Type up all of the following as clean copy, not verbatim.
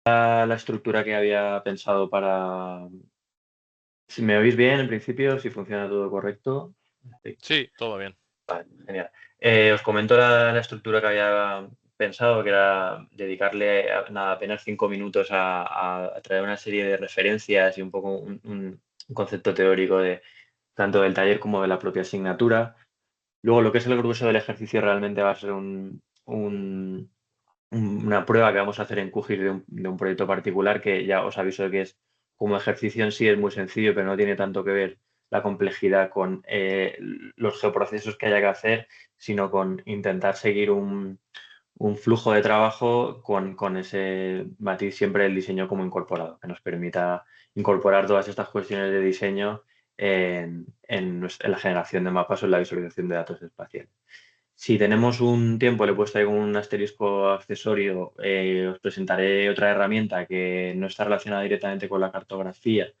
la estructura que había pensado para... Si me oís bien en principio, si funciona todo correcto. Perfecto. Sí, todo bien. Vale, genial. Os comento la estructura que había pensado, que era dedicarle nada, apenas 5 minutos a traer una serie de referencias y un poco un concepto teórico de tanto del taller como de la propia asignatura. Luego, lo que es el grueso del ejercicio realmente va a ser una prueba que vamos a hacer en QGIS de un proyecto particular que ya os aviso de que es como ejercicio en sí es muy sencillo, pero no tiene tanto que ver la complejidad con los geoprocesos que haya que hacer, sino con intentar seguir un flujo de trabajo con ese matiz siempre del diseño como incorporado, que nos permita incorporar todas estas cuestiones de diseño en la generación de mapas o en la visualización de datos espaciales. Si tenemos un tiempo, le he puesto ahí con un asterisco accesorio, os presentaré otra herramienta que no está relacionada directamente con la cartografía,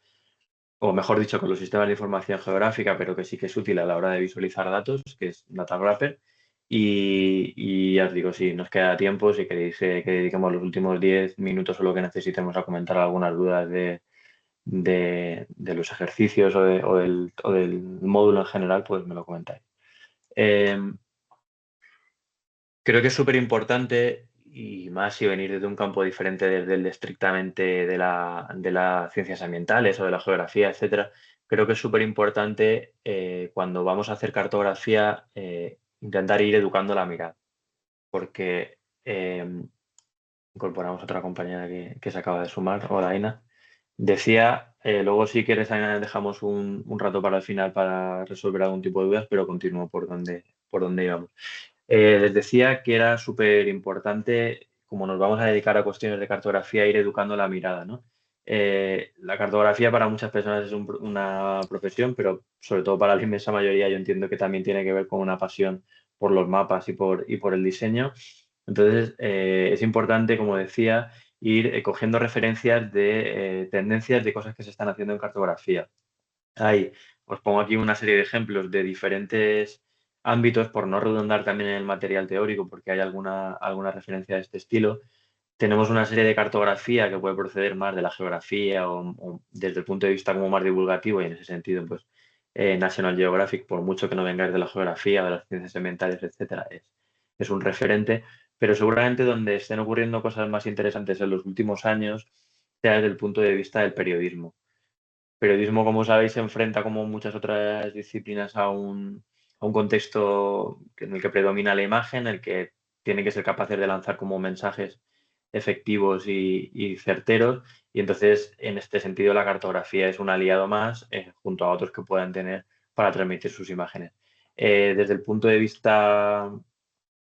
o mejor dicho, con los sistemas de información geográfica, pero que sí que es útil a la hora de visualizar datos, que es Datagrapper. Y ya os digo, si nos queda tiempo, si queréis que dediquemos los últimos 10 minutos o lo que necesitemos a comentar algunas dudas de los ejercicios o del módulo en general, pues me lo comentáis. Eh, Creo que es súper importante, y más si venir desde un campo diferente desde el de estrictamente de las ciencias ambientales o de la geografía, etcétera. Creo que es súper importante cuando vamos a hacer cartografía intentar ir educando la mirada, porque incorporamos otra compañera que se acaba de sumar, hola Aina. Decía, luego si quieres Aina dejamos un rato para el final para resolver algún tipo de dudas, pero continúo por donde íbamos. Les decía que era súper importante, como nos vamos a dedicar a cuestiones de cartografía, ir educando la mirada, ¿no? La cartografía para muchas personas es una profesión, pero sobre todo para la inmensa mayoría yo entiendo que también tiene que ver con una pasión por los mapas y por el diseño. Entonces, es importante, como decía, ir cogiendo referencias de tendencias de cosas que se están haciendo en cartografía. Os pongo aquí una serie de ejemplos de diferentes ámbitos, por no redundar también en el material teórico, porque hay alguna referencia de este estilo. Tenemos una serie de cartografía que puede proceder más de la geografía o desde el punto de vista como más divulgativo y en ese sentido, pues National Geographic, por mucho que no vengáis de la geografía, de las ciencias ambientales, etcétera, es un referente, pero seguramente donde estén ocurriendo cosas más interesantes en los últimos años sea desde el punto de vista del periodismo. Periodismo, como sabéis, se enfrenta como muchas otras disciplinas a un contexto en el que predomina la imagen, en el que tiene que ser capaces de lanzar como mensajes efectivos y certeros. Y entonces, en este sentido, la cartografía es un aliado más junto a otros que puedan tener para transmitir sus imágenes. Desde el punto de vista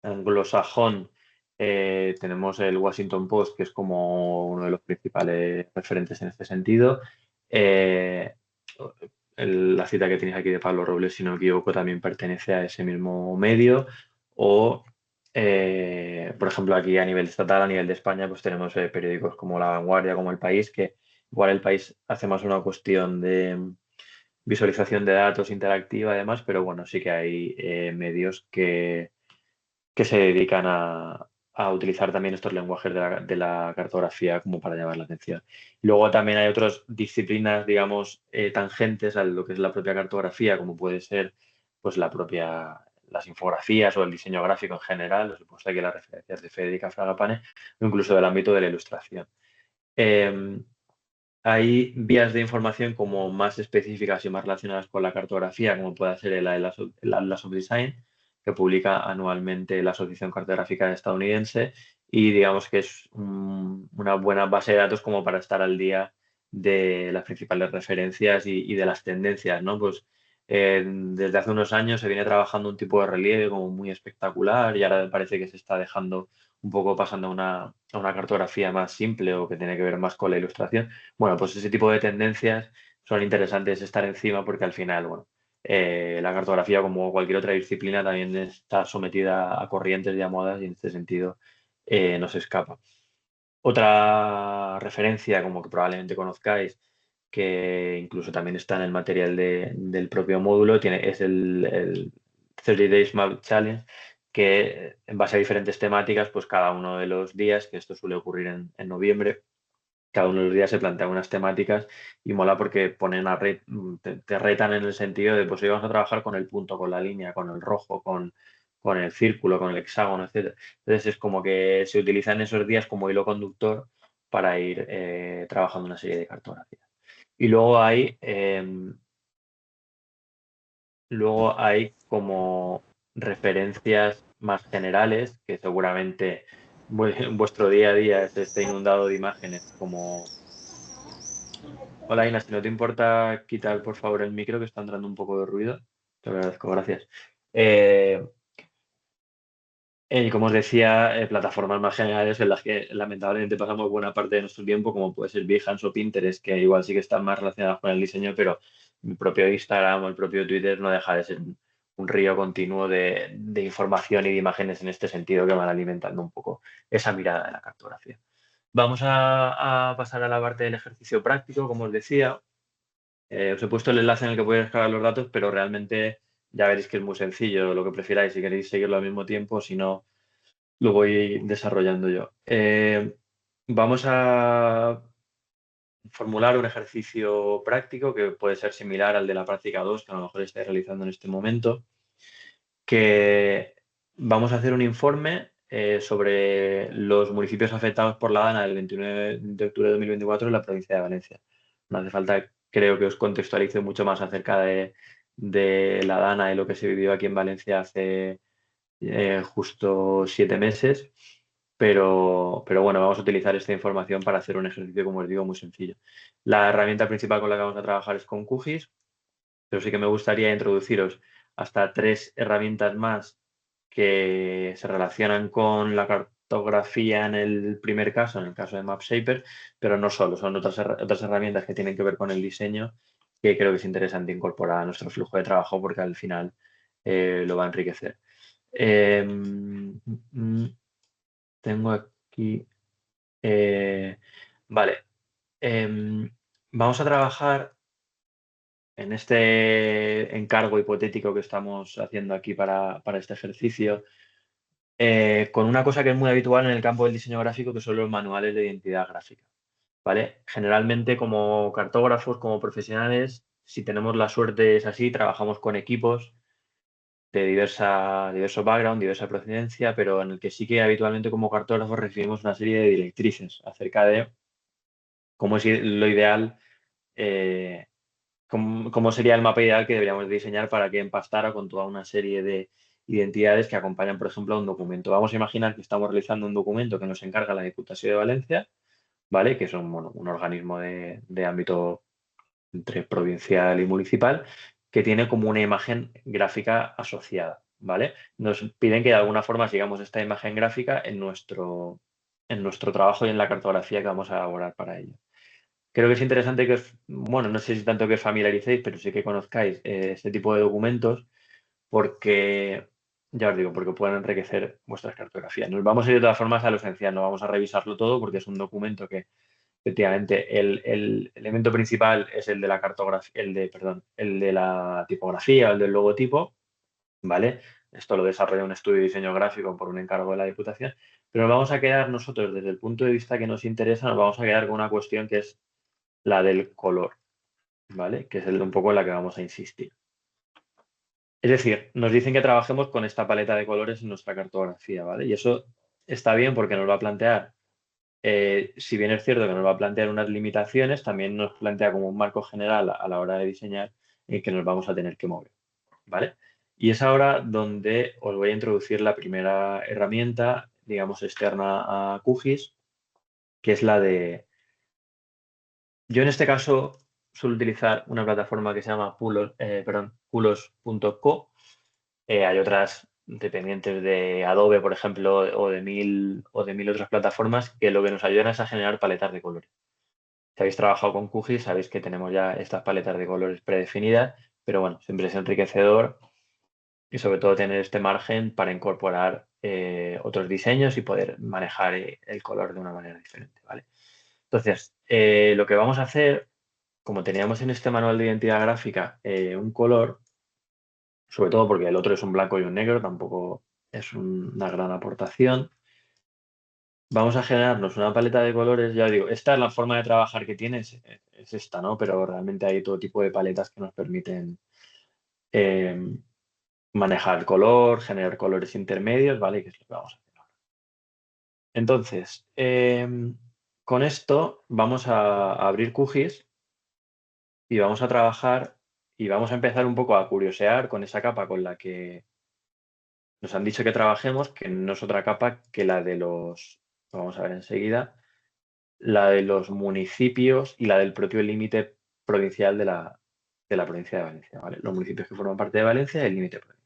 anglosajón, tenemos el Washington Post, que es como uno de los principales referentes en este sentido. Eh, la cita que tienes aquí de Pablo Robles, si no me equivoco, también pertenece a ese mismo medio. O, por ejemplo, aquí a nivel estatal, a nivel de España, pues tenemos periódicos como La Vanguardia, como El País, que igual El País hace más una cuestión de visualización de datos interactiva, además, pero bueno, sí que hay medios que se dedican a utilizar también estos lenguajes de la cartografía como para llamar la atención. Luego también hay otras disciplinas, digamos, tangentes a lo que es la propia cartografía, como puede ser pues las infografías o el diseño gráfico en general, os he puesto aquí las referencias de Federica Fragapane, o incluso del ámbito de la ilustración. Eh, Hay vías de información como más específicas y más relacionadas con la cartografía, como puede ser el Atlas of Design, que publica anualmente la Asociación Cartográfica Estadounidense, y digamos que es una buena base de datos como para estar al día de las principales referencias y de las tendencias, ¿no? Pues desde hace unos años se viene trabajando un tipo de relieve como muy espectacular y ahora parece que se está dejando un poco pasando a una cartografía más simple o que tiene que ver más con la ilustración. Bueno, pues ese tipo de tendencias son interesantes estar encima porque al final, bueno, la cartografía, como cualquier otra disciplina, también está sometida a corrientes y a modas y en este sentido no se escapa. Otra referencia, como que probablemente conozcáis, que incluso también está en el material del propio módulo, es el 30 Days Map Challenge, que en base a diferentes temáticas, pues cada uno de los días, que esto suele ocurrir en noviembre, cada uno de los días se plantea unas temáticas y mola porque te retan en el sentido de, pues hoy vamos a trabajar con el punto, con la línea, con el rojo, con el círculo, con el hexágono, etcétera. Entonces es como que se utilizan esos días como hilo conductor para ir trabajando una serie de cartografías. Y luego hay como referencias más generales que seguramente vuestro día a día esté inundado de imágenes como... Hola, Ina, si no te importa quitar por favor el micro que está entrando un poco de ruido, te agradezco, gracias. Eh, y como os decía, plataformas más generales en las que lamentablemente pasamos buena parte de nuestro tiempo, como puede ser Behance o Pinterest, que igual sí que están más relacionadas con el diseño, pero el propio Instagram o el propio Twitter no deja de ser un río continuo de información y de imágenes en este sentido que van alimentando un poco esa mirada de la cartografía. Vamos a pasar a la parte del ejercicio práctico, como os decía. Os he puesto el enlace en el que podéis descargar los datos, pero realmente ya veréis que es muy sencillo, lo que prefiráis, si queréis seguirlo al mismo tiempo, si no, lo voy desarrollando yo. Vamos a formular un ejercicio práctico que puede ser similar al de la práctica 2, que a lo mejor estáis realizando en este momento, que vamos a hacer un informe sobre los municipios afectados por la DANA del 29 de octubre de 2024 en la provincia de Valencia. No hace falta, creo que os contextualice mucho más acerca de la DANA y lo que se vivió aquí en Valencia hace justo 7 meses, pero bueno, vamos a utilizar esta información para hacer un ejercicio, como os digo, muy sencillo. La herramienta principal con la que vamos a trabajar es con QGIS, pero sí que me gustaría introduciros hasta 3 herramientas más que se relacionan con la cartografía en el primer caso, en el caso de MapShaper, pero no solo, son otras herramientas que tienen que ver con el diseño que creo que es interesante incorporar a nuestro flujo de trabajo porque al final lo va a enriquecer. Mm, tengo aquí. eh, vale. Vamos a trabajar en este encargo hipotético que estamos haciendo aquí para este ejercicio, con una cosa que es muy habitual en el campo del diseño gráfico, que son los manuales de identidad gráfica. ¿Vale? Generalmente, como cartógrafos, como profesionales, si tenemos la suerte es así, trabajamos con equipos de diverso background, diversa procedencia, pero en el que sí que habitualmente como cartógrafos recibimos una serie de directrices acerca de cómo es lo ideal, eh, cómo sería el mapa ideal que deberíamos diseñar para que empastara con toda una serie de identidades que acompañan, por ejemplo, a un documento. Vamos a imaginar que estamos realizando un documento que nos encarga la Diputación de Valencia, ¿vale? Que es un organismo de ámbito entre provincial y municipal, que tiene como una imagen gráfica asociada, ¿vale? Nos piden que de alguna forma sigamos esta imagen gráfica en nuestro trabajo y en la cartografía que vamos a elaborar para ello. Creo que es interesante bueno, no sé si tanto que familiaricéis, pero sí que conozcáis este tipo de documentos porque, ya os digo, porque pueden enriquecer vuestras cartografías. Nos vamos a ir de todas formas a lo esencial, no vamos a revisarlo todo porque es un documento que efectivamente, el elemento principal es el de la cartografía, el de la tipografía o el del logotipo, ¿vale? Esto lo desarrolla un estudio de diseño gráfico por un encargo de la Diputación, pero nos vamos a quedar nosotros, desde el punto de vista que nos interesa, nos vamos a quedar con una cuestión que es la del color, ¿vale? Que es un poco en la que vamos a insistir. Es decir, nos dicen que trabajemos con esta paleta de colores en nuestra cartografía, ¿vale? Y eso está bien porque nos va a plantear si bien es cierto que nos va a plantear unas limitaciones, también nos plantea como un marco general a la hora de diseñar en que nos vamos a tener que mover, ¿vale? Y es ahora donde os voy a introducir la primera herramienta, digamos, externa a QGIS, que es la de... Yo en este caso suelo utilizar una plataforma que se llama Pulos.co. Hay otras dependientes de Adobe, por ejemplo, o de mil otras plataformas que lo que nos ayudan es a generar paletas de colores. Si habéis trabajado con QGIS, sabéis que tenemos ya estas paletas de colores predefinidas, pero bueno, siempre es enriquecedor y sobre todo tener este margen para incorporar otros diseños y poder manejar el color de una manera diferente, ¿vale? Entonces, lo que vamos a hacer, como teníamos en este manual de identidad gráfica un color, sobre todo porque el otro es un blanco y un negro, tampoco es una gran aportación, vamos a generarnos una paleta de colores. Ya digo, esta es la forma de trabajar que tienes, es esta, ¿no? Pero realmente hay todo tipo de paletas que nos permiten eh, manejar el color, generar colores intermedios, ¿vale? Que es lo que vamos a hacer ahora. Entonces, con esto vamos a abrir QGIS y vamos a trabajar y vamos a empezar un poco a curiosear con esa capa con la que nos han dicho que trabajemos, que no es otra capa que la de los, vamos a ver enseguida, la de los municipios y la del propio límite provincial de la provincia de Valencia, ¿vale? Los municipios que forman parte de Valencia y el límite provincial.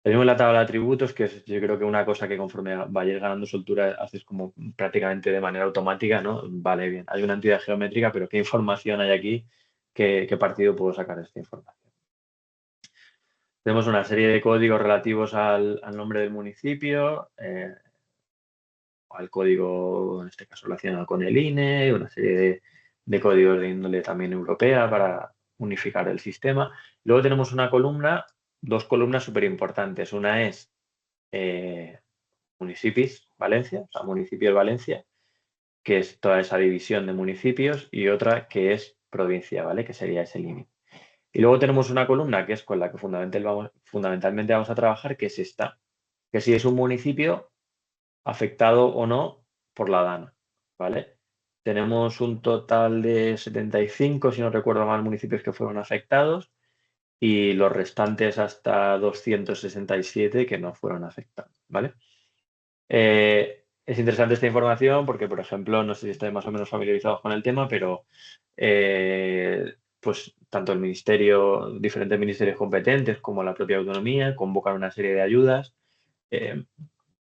Tenemos la tabla de atributos, que es yo creo que una cosa que conforme vayas ganando soltura haces como prácticamente de manera automática, ¿no? Vale, bien, hay una entidad geométrica, pero ¿qué información hay aquí? ¿Qué partido puedo sacar de esta información? Tenemos una serie de códigos relativos al nombre del municipio, al código, en este caso relacionado con el INE, una serie de códigos de índole también europea para unificar el sistema. Luego tenemos una columna, dos columnas súper importantes. Una es Municipis Valencia, o sea, Municipios Valencia, que es toda esa división de municipios, y otra que es provincia, ¿vale? Que sería ese límite. Y luego tenemos una columna que es con la que fundamentalmente vamos a trabajar, que es esta, que si es un municipio afectado o no por la DANA, ¿vale? Tenemos un total de 75, si no recuerdo mal, municipios que fueron afectados y los restantes hasta 267 que no fueron afectados, ¿vale? Es interesante esta información porque, por ejemplo, no sé si estáis más o menos familiarizados con el tema, pero pues tanto el ministerio, diferentes ministerios competentes como la propia autonomía convocan una serie de ayudas eh,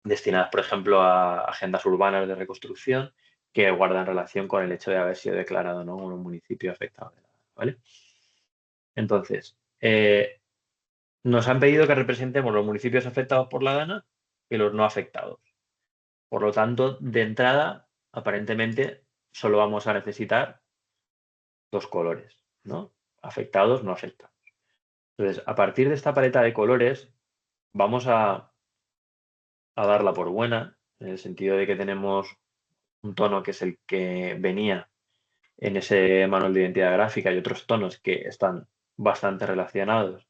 destinadas, por ejemplo, a agendas urbanas de reconstrucción que guardan relación con el hecho de haber sido declarado, ¿no?, un municipio afectado, ¿vale? Entonces, nos han pedido que representemos los municipios afectados por la DANA y los no afectados. Por lo tanto, de entrada, aparentemente, solo vamos a necesitar dos colores, ¿no? Afectados, no afectados. Entonces, a partir de esta paleta de colores, vamos a darla por buena, en el sentido de que tenemos un tono que es el que venía en ese manual de identidad gráfica y otros tonos que están bastante relacionados,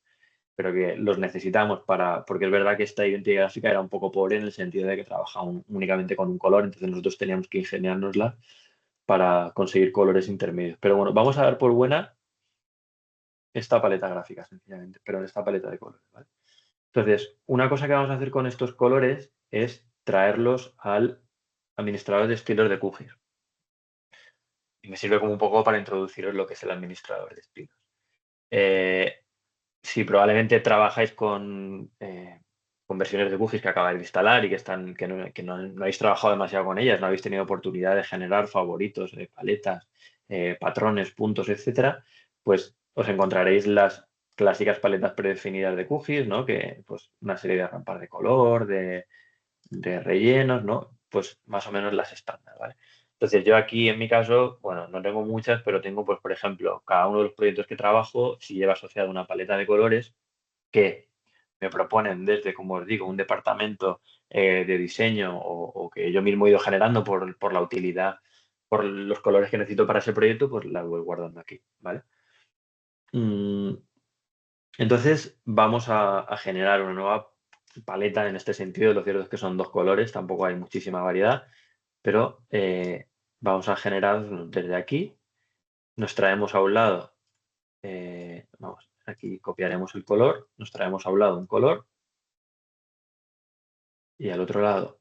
pero que los necesitamos porque es verdad que esta identidad gráfica era un poco pobre en el sentido de que trabajaba únicamente con un color, entonces nosotros teníamos que ingeniárnosla para conseguir colores intermedios. Pero bueno, vamos a dar por buena esta paleta gráfica, sencillamente, pero en esta paleta de colores, ¿vale? Entonces, una cosa que vamos a hacer con estos colores es traerlos al administrador de estilos de QGIS. Y me sirve como un poco para introduciros lo que es el administrador de estilos. Si probablemente trabajáis con versiones de QGIS que acabáis de instalar y que no habéis trabajado demasiado con ellas, no habéis tenido oportunidad de generar favoritos, paletas, patrones, puntos, etcétera, pues os encontraréis las clásicas paletas predefinidas de QGIS, ¿no? Que pues una serie de rampas de color, de rellenos, ¿no? Pues más o menos las estándar, ¿vale? Entonces yo aquí en mi caso, bueno, no tengo muchas, pero tengo, pues, por ejemplo, cada uno de los proyectos que trabajo, si lleva asociado una paleta de colores que me proponen desde, como os digo, un departamento de diseño o que yo mismo he ido generando por la utilidad, por los colores que necesito para ese proyecto, pues las voy guardando aquí, ¿vale? Mm, entonces vamos a generar una nueva paleta en este sentido. Lo cierto es que son dos colores, tampoco hay muchísima variedad, pero vamos a generar desde aquí. Nos traemos a un lado, vamos, aquí copiaremos el color, nos traemos a un lado un color y al otro lado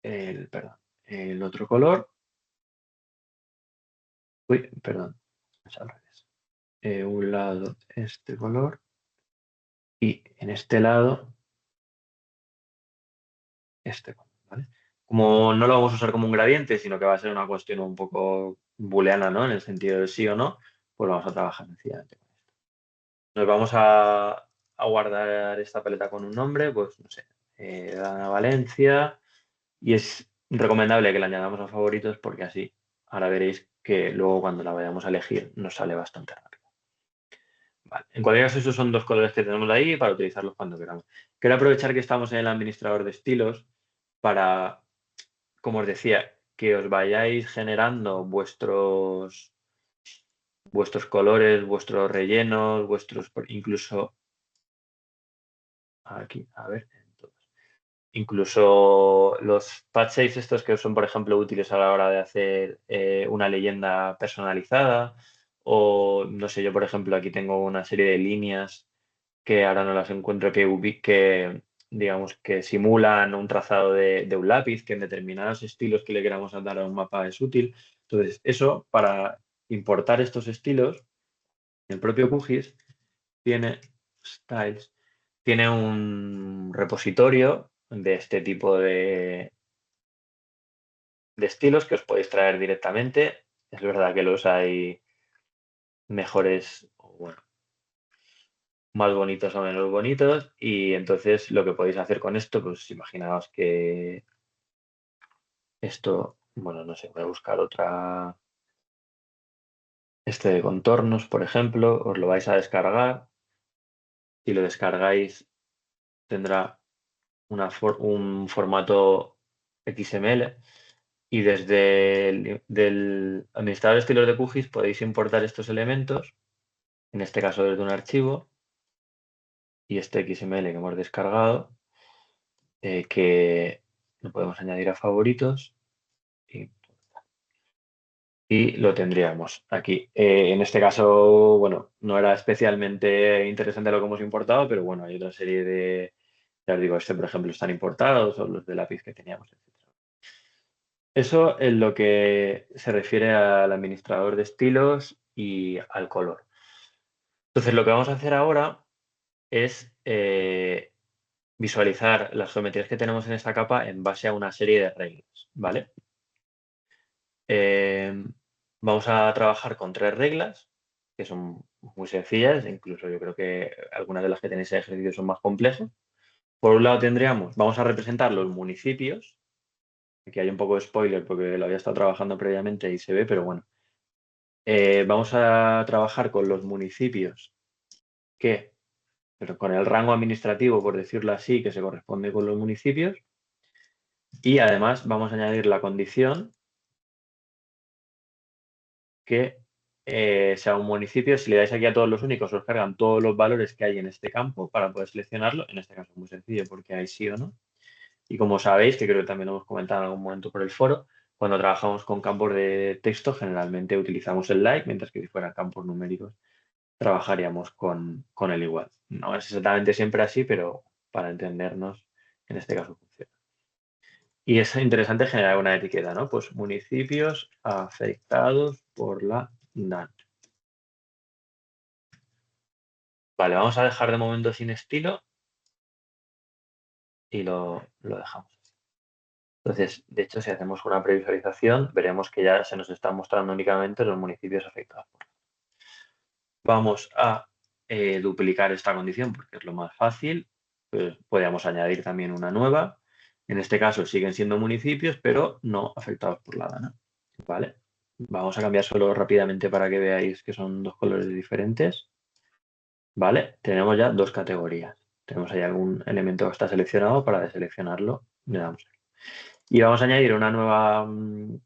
perdón, el otro color. Uy, perdón, es al revés. Un lado este color y en este lado este color, ¿vale? Como no lo vamos a usar como un gradiente, sino que va a ser una cuestión un poco booleana, ¿no? En el sentido de sí o no, pues vamos a trabajar sencillamente con esto. Nos vamos a guardar esta paleta con un nombre, pues no sé, Dana Valencia, y es recomendable que la añadamos a favoritos porque así ahora veréis que luego cuando la vayamos a elegir nos sale bastante rápido. Vale. En cualquier caso, esos son dos colores que tenemos ahí para utilizarlos cuando queramos. Quiero aprovechar que estamos en el administrador de estilos para como os decía, que os vayáis generando vuestros colores, vuestros rellenos, incluso aquí, a ver, incluso los patch shapes estos que son, por ejemplo, útiles a la hora de hacer una leyenda personalizada, o no sé, yo por ejemplo aquí tengo una serie de líneas que ahora no las encuentro, que digamos que simulan un trazado de un lápiz, que en determinados estilos que le queramos dar a un mapa es útil. Entonces, eso, para importar estos estilos, el propio QGIS tiene styles, tiene un repositorio de este tipo de estilos que os podéis traer directamente. Es verdad que los hay mejores, o bueno, más bonitos o menos bonitos, y entonces lo que podéis hacer con esto, pues imaginaos que esto, bueno, no sé, voy a buscar otra, este de contornos, por ejemplo, os lo vais a descargar. Si lo descargáis tendrá un formato XML, y desde del administrador de estilos de QGIS podéis importar estos elementos, en este caso desde un archivo, y este XML que hemos descargado, que lo podemos añadir a favoritos y lo tendríamos aquí. En este caso, bueno, no era especialmente interesante lo que hemos importado, pero bueno, hay otra serie de, ya os digo, este por ejemplo están importados, o los de lápiz que teníamos, etc. Eso en lo que se refiere al administrador de estilos y al color. Entonces, lo que vamos a hacer ahora es visualizar las geometrías que tenemos en esta capa en base a una serie de reglas, ¿vale? Vamos a trabajar con 3 reglas, que son muy sencillas, incluso yo creo que algunas de las que tenéis en ejercicio son más complejas. Por un lado vamos a representar los municipios. Aquí hay un poco de spoiler porque lo había estado trabajando previamente y se ve, pero bueno. Vamos a trabajar con los municipios pero con el rango administrativo, por decirlo así, que se corresponde con los municipios. Y además vamos a añadir la condición que sea un municipio. Si le dais aquí a todos los únicos, os cargan todos los valores que hay en este campo para poder seleccionarlo. En este caso es muy sencillo porque hay sí o no. Y como sabéis, que creo que también lo hemos comentado en algún momento por el foro, cuando trabajamos con campos de texto generalmente utilizamos el like, mientras que si fueran campos numéricos trabajaríamos con el igual. No es exactamente siempre así, pero para entendernos, en este caso funciona. Y es interesante generar una etiqueta, ¿no? Pues municipios afectados por la DAN. Vale, vamos a dejar de momento sin estilo y lo dejamos. Entonces, de hecho, si hacemos una previsualización, veremos que ya se nos están mostrando únicamente los municipios afectados. Vamos a duplicar esta condición porque es lo más fácil. Pues podríamos añadir también una nueva. En este caso siguen siendo municipios, pero no afectados por la DANA. ¿Vale? Vamos a cambiar solo rápidamente para que veáis que son dos colores diferentes. ¿Vale? Tenemos ya dos categorías. Tenemos ahí algún elemento que está seleccionado. Para deseleccionarlo le damos. Y vamos a añadir una nueva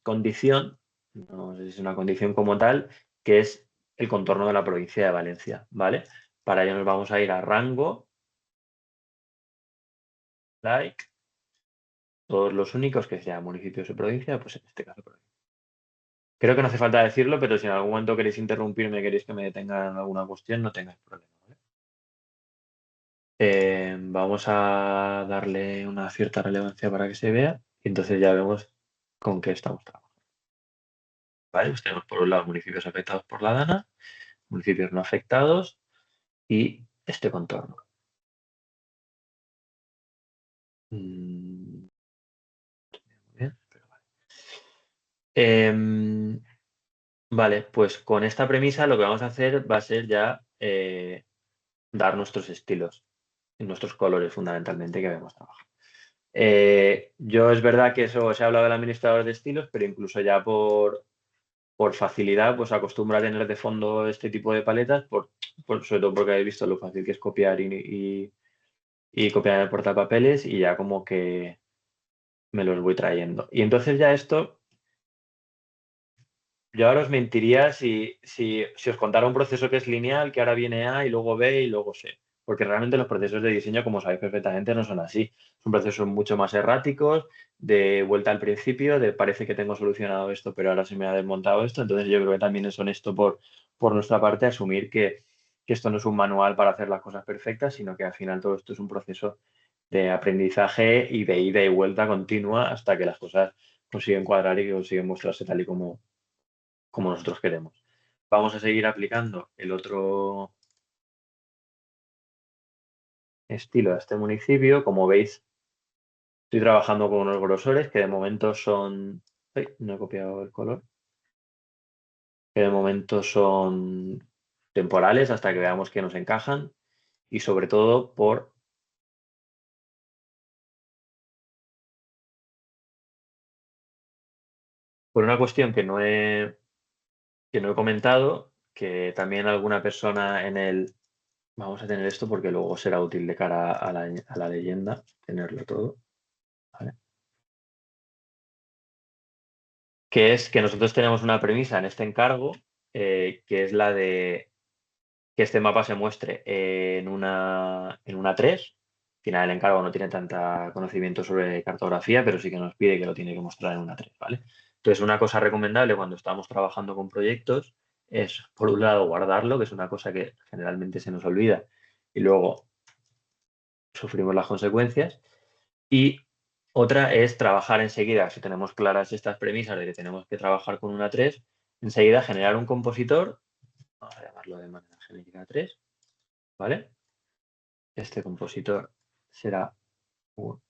condición, no sé si es una condición como tal, que es el contorno de la provincia de Valencia, ¿vale? Para ello nos vamos a ir a rango, like, todos los únicos que sean municipios o provincia, pues en este caso provincia. Creo que no hace falta decirlo, pero si en algún momento queréis interrumpirme, queréis que me detenga en alguna cuestión, no tengáis problema, ¿vale? Vamos a darle una cierta relevancia para que se vea y entonces ya vemos con qué estamos trabajando. ¿Vale? Pues tenemos por un lado municipios afectados por la DANA, municipios no afectados y este contorno. Bien, pero vale. Vale, pues con esta premisa lo que vamos a hacer va a ser ya dar nuestros estilos, nuestros colores fundamentalmente que vamos a trabajar. Yo es verdad que eso se ha hablado del administrador de estilos, pero incluso ya por facilidad, pues acostumbro a tener de fondo este tipo de paletas, sobre todo porque habéis visto lo fácil que es copiar y copiar en el portapapeles y ya como que me los voy trayendo. Y entonces ya esto, yo ahora os mentiría si os contara un proceso que es lineal, que ahora viene A y luego B y luego C. Porque realmente los procesos de diseño, como sabéis perfectamente, no son así. Son procesos mucho más erráticos, de vuelta al principio, de parece que tengo solucionado esto, pero ahora se me ha desmontado esto. Entonces yo creo que también es honesto por nuestra parte asumir que esto no es un manual para hacer las cosas perfectas, sino que al final todo esto es un proceso de aprendizaje y de ida y vuelta continua hasta que las cosas consiguen cuadrar y consiguen mostrarse tal y como nosotros queremos. Vamos a seguir aplicando el otro estilo a este municipio. Como veis, estoy trabajando con unos grosores que de momento son... ¡Ay! No he copiado el color. Que de momento son temporales hasta que veamos que nos encajan y sobre todo por una cuestión que no he comentado, que también alguna persona en el... Vamos a tener esto porque luego será útil de cara a la leyenda, tenerlo todo. ¿Vale? Que es que nosotros tenemos una premisa en este encargo, que es la de que este mapa se muestre en una 3. Al final el encargo no tiene tanta conocimiento sobre cartografía, pero sí que nos pide que lo tiene que mostrar en una 3, ¿vale? Entonces, una cosa recomendable cuando estamos trabajando con proyectos es, por un lado, guardarlo, que es una cosa que generalmente se nos olvida, y luego sufrimos las consecuencias. Y otra es trabajar enseguida, si tenemos claras estas premisas de que tenemos que trabajar con una 3, enseguida generar un compositor, vamos a llamarlo de manera genérica 3, ¿vale? Este compositor será un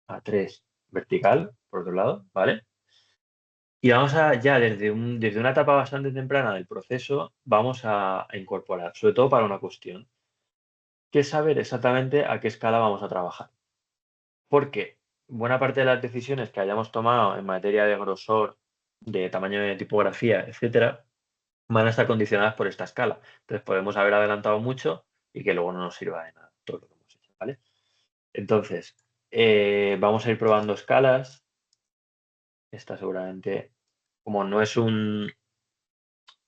A3 vertical, por otro lado, ¿vale? Y vamos a, ya desde una etapa bastante temprana del proceso, vamos a incorporar, sobre todo para una cuestión, que es saber exactamente a qué escala vamos a trabajar. Porque buena parte de las decisiones que hayamos tomado en materia de grosor, de tamaño de tipografía, etcétera, van a estar condicionadas por esta escala. Entonces podemos haber adelantado mucho y que luego no nos sirva de nada todo lo que hemos hecho, ¿vale? Entonces, vamos a ir probando escalas. Esta seguramente, como no es un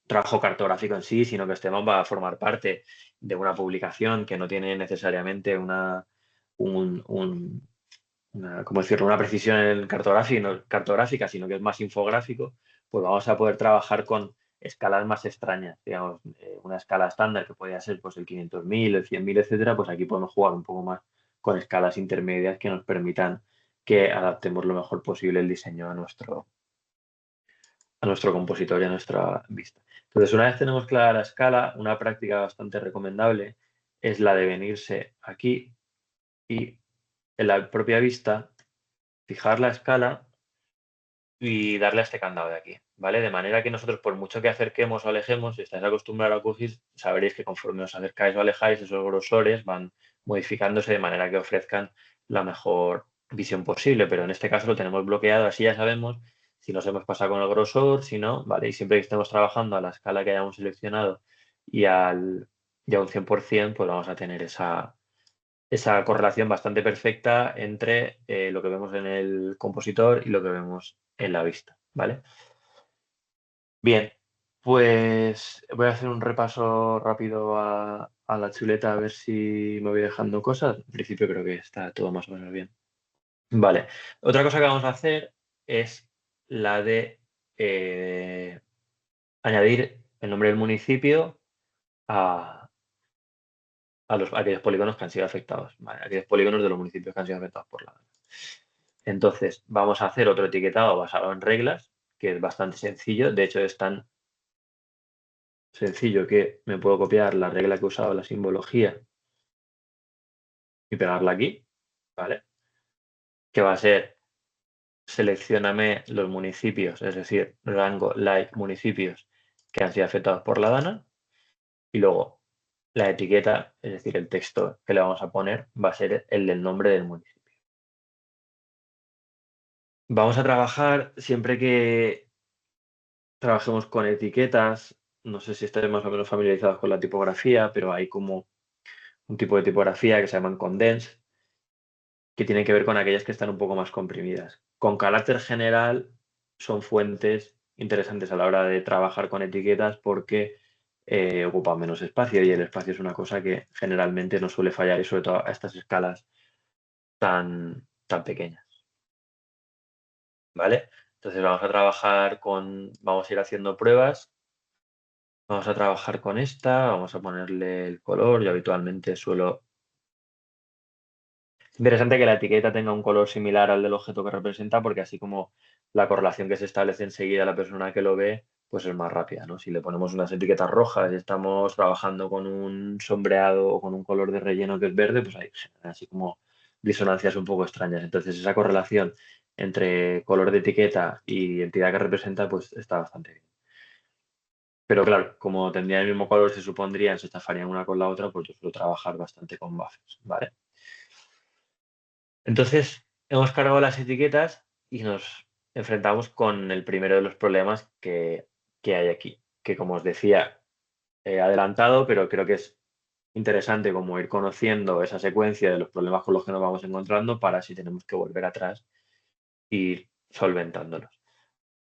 trabajo cartográfico en sí, sino que este mapa va a formar parte de una publicación que no tiene necesariamente un, ¿cómo decirlo? Una precisión cartográfica, sino que es más infográfico, pues vamos a poder trabajar con escalas más extrañas, digamos, una escala estándar que podría ser pues el 500.000, el 100.000, etcétera, pues aquí podemos jugar un poco más con escalas intermedias que nos permitan que adaptemos lo mejor posible el diseño a nuestro compositor y a nuestra vista. Entonces, una vez tenemos clara la escala, una práctica bastante recomendable es la de venirse aquí y en la propia vista fijar la escala y darle a este candado de aquí, ¿vale? De manera que nosotros, por mucho que acerquemos o alejemos, si estáis acostumbrados a QGIS, sabréis que conforme os acercáis o alejáis, esos grosores van modificándose de manera que ofrezcan la mejor visión posible, pero en este caso lo tenemos bloqueado, así ya sabemos si nos hemos pasado con el grosor, si no, ¿vale? Y siempre que estemos trabajando a la escala que hayamos seleccionado y a un 100%, pues vamos a tener esa correlación bastante perfecta entre lo que vemos en el compositor y lo que vemos en la vista, ¿vale? Bien, pues voy a hacer un repaso rápido a la chuleta a ver si me voy dejando cosas. En principio creo que está todo más o menos bien. Vale, otra cosa que vamos a hacer es la de añadir el nombre del municipio a, a aquellos polígonos que han sido afectados, ¿vale? Aquellos polígonos de los municipios que han sido afectados por la... Entonces, vamos a hacer otro etiquetado basado en reglas, que es bastante sencillo. De hecho, es tan sencillo que me puedo copiar la regla que he usado, la simbología, y pegarla aquí, ¿vale? Que va a ser, seleccióname los municipios, es decir, rango like municipios que han sido afectados por la DANA, y luego la etiqueta, es decir, el texto que le vamos a poner, va a ser el del nombre del municipio. Vamos a trabajar siempre que trabajemos con etiquetas. No sé si estáis más o menos familiarizados con la tipografía, pero hay como un tipo de tipografía que se llaman condense, que tienen que ver con aquellas que están un poco más comprimidas. con carácter general son fuentes interesantes a la hora de trabajar con etiquetas porque ocupan menos espacio y el espacio es una cosa que generalmente no suele fallar y sobre todo a estas escalas tan pequeñas, ¿vale? Entonces vamos a ir haciendo pruebas, vamos a trabajar con esta, vamos a ponerle el color, yo habitualmente suelo. Interesante que la etiqueta tenga un color similar al del objeto que representa, porque así como la correlación que se establece enseguida a la persona que lo ve, pues es más rápida, ¿no? Si le ponemos unas etiquetas rojas y estamos trabajando con un sombreado o con un color de relleno que es verde, pues hay así como disonancias un poco extrañas. Entonces esa correlación entre color de etiqueta y entidad que representa, pues está bastante bien. Pero claro, como tendrían el mismo color, se supondrían, se estafarían una con la otra, pues yo suelo trabajar bastante con buffers, ¿vale? Entonces, hemos cargado las etiquetas y nos enfrentamos con el primero de los problemas que hay aquí, que como os decía, he adelantado, pero creo que es interesante como ir conociendo esa secuencia de los problemas con los que nos vamos encontrando para si tenemos que volver atrás e ir solventándolos.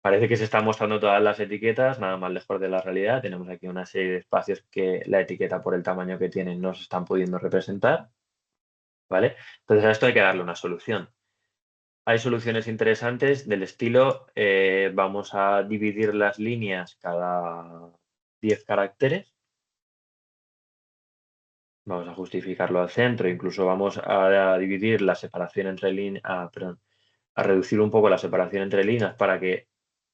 Parece que se están mostrando todas las etiquetas, nada más lejos de la realidad. Tenemos aquí una serie de espacios que la etiqueta por el tamaño que tienen no se están pudiendo representar, ¿vale? Entonces a esto hay que darle una solución. Hay soluciones interesantes del estilo, vamos a dividir las líneas cada 10 caracteres, vamos a justificarlo al centro, incluso vamos a dividir la separación entre líneas, a reducir un poco la separación entre líneas para que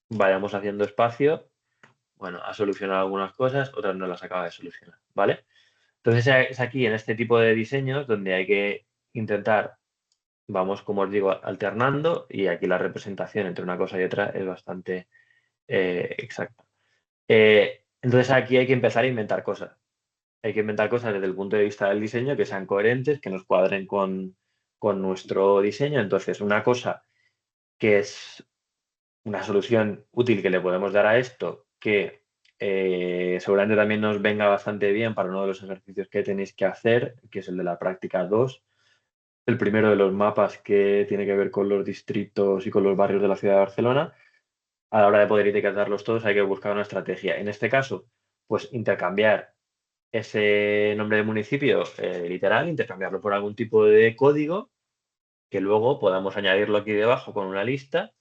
vayamos haciendo espacio. Bueno, ha solucionado algunas cosas, otras no las acaba de solucionar, ¿vale? Entonces es aquí en este tipo de diseños donde hay que intentar. Vamos, como os digo, alternando y aquí la representación entre una cosa y otra es bastante exacta. Entonces aquí hay que empezar a inventar cosas. Hay que inventar cosas desde el punto de vista del diseño que sean coherentes, que nos cuadren con nuestro diseño. Entonces, una cosa que es una solución útil que le podemos dar a esto, que seguramente también nos venga bastante bien para uno de los ejercicios que tenéis que hacer, que es el de la práctica 2. El primero de los mapas que tiene que ver con los distritos y con los barrios de la ciudad de Barcelona. A la hora de poder etiquetarlos todos hay que buscar una estrategia. En este caso, pues intercambiar ese nombre de municipio literal, intercambiarlo por algún tipo de código que luego podamos añadirlo aquí debajo con una lista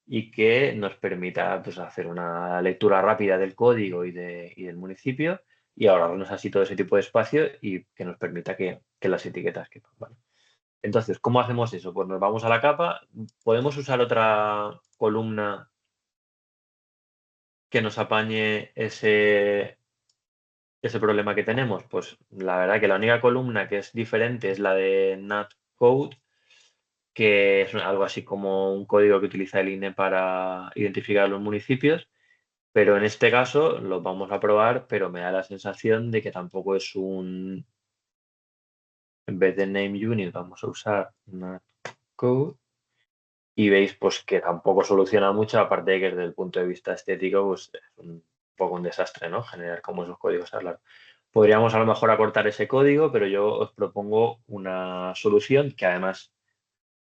y que nos permita pues, hacer una lectura rápida del código y del municipio y ahorrarnos así todo ese tipo de espacio y que nos permita que las etiquetas quepan. ¿Vale? Entonces, ¿cómo hacemos eso? Pues nos vamos a la capa, podemos usar otra columna que nos apañe ese problema que tenemos. Pues la verdad que la única columna que es diferente es la de NAT Code, que es algo así como un código que utiliza el INE para identificar los municipios, pero en este caso lo vamos a probar, pero me da la sensación de que tampoco es en vez de name unit vamos a usar NAT Code. Y veis pues que tampoco soluciona mucho, aparte de que desde el punto de vista estético pues es un poco un desastre, ¿no? Generar como esos códigos tan largos. Podríamos a lo mejor acortar ese código, pero yo os propongo una solución que además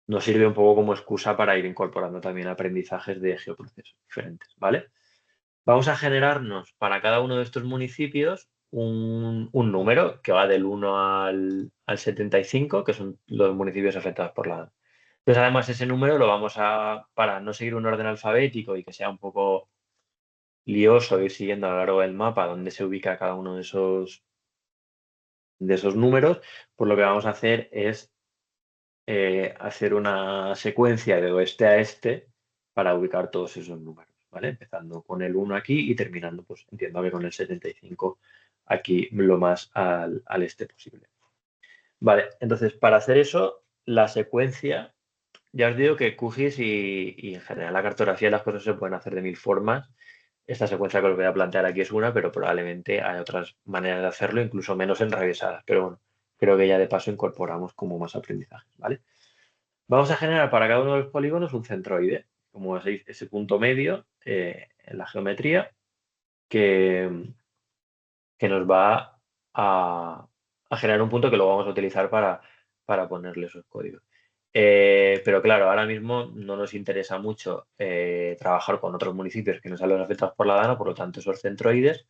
nos sirve un poco como excusa para ir incorporando también aprendizajes de geoprocesos diferentes, ¿vale? Vamos a generarnos para cada uno de estos municipios un número que va del 1 al 75, que son los municipios afectados por la. Entonces, además, ese número lo vamos para no seguir un orden alfabético y que sea un poco lioso ir siguiendo a lo largo del mapa donde se ubica cada uno de esos números, pues lo que vamos a hacer es hacer una secuencia de oeste a este para ubicar todos esos números, ¿vale? Empezando con el 1 aquí y terminando, pues entiendo que con el 75 aquí lo más al este posible. Vale, entonces para hacer eso, la secuencia, ya os digo que QGIS y en general la cartografía las cosas se pueden hacer de mil formas. Esta secuencia que os voy a plantear aquí es una, pero probablemente hay otras maneras de hacerlo, incluso menos enrevesadas. Pero bueno, creo que ya de paso incorporamos como más aprendizajes, ¿vale? Vamos a generar para cada uno de los polígonos un centroide, como ese punto medio en la geometría que, que nos va a generar un punto que luego vamos a utilizar para ponerle esos códigos. Pero claro, ahora mismo no nos interesa mucho trabajar con otros municipios que no sean los afectados por la DANA, por lo tanto esos centroides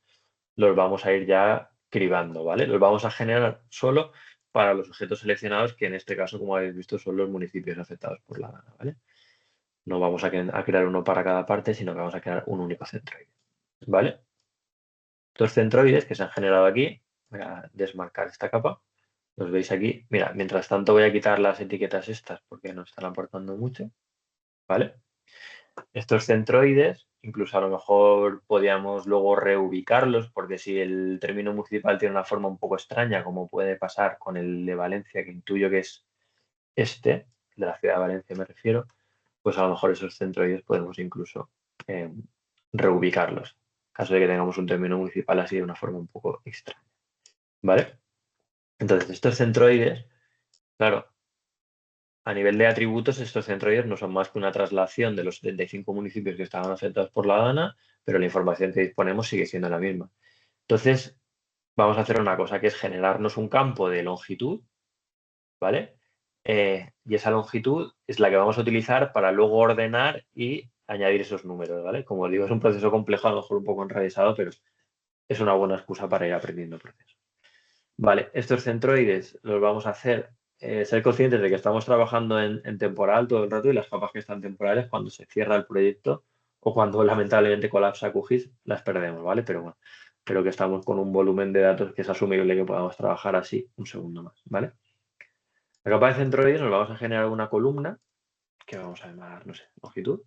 los vamos a ir ya cribando, ¿vale? Los vamos a generar solo para los objetos seleccionados, que en este caso, como habéis visto, son los municipios afectados por la DANA, ¿vale? No vamos a crear uno para cada parte, sino que vamos a crear un único centroide, ¿vale? Estos centroides que se han generado aquí, voy a desmarcar esta capa, los veis aquí. Mira, mientras tanto voy a quitar las etiquetas estas porque no están aportando mucho, ¿vale? Estos centroides, incluso a lo mejor podíamos luego reubicarlos, porque si el término municipal tiene una forma un poco extraña, como puede pasar con el de Valencia, que intuyo que es este, de la ciudad de Valencia me refiero, pues a lo mejor esos centroides podemos incluso reubicarlos, en caso de que tengamos un término municipal así de una forma un poco extraña, ¿vale? Entonces, estos centroides, claro, a nivel de atributos, estos centroides no son más que una traslación de los 75 municipios que estaban afectados por la DANA, pero la información que disponemos sigue siendo la misma. Entonces, vamos a hacer una cosa, que es generarnos un campo de longitud, ¿vale? Y esa longitud es la que vamos a utilizar para luego ordenar y añadir esos números, ¿vale? Como os digo, es un proceso complejo, a lo mejor un poco enrevesado, pero es una buena excusa para ir aprendiendo el proceso. Vale, estos centroides los vamos a hacer, ser conscientes de que estamos trabajando en temporal todo el rato y las capas que están temporales, cuando se cierra el proyecto o cuando lamentablemente colapsa QGIS, las perdemos, ¿vale? Pero bueno, creo que estamos con un volumen de datos que es asumible que podamos trabajar así un segundo más, ¿vale? La capa de centroides nos vamos a generar una columna que vamos a llamar, no sé, longitud,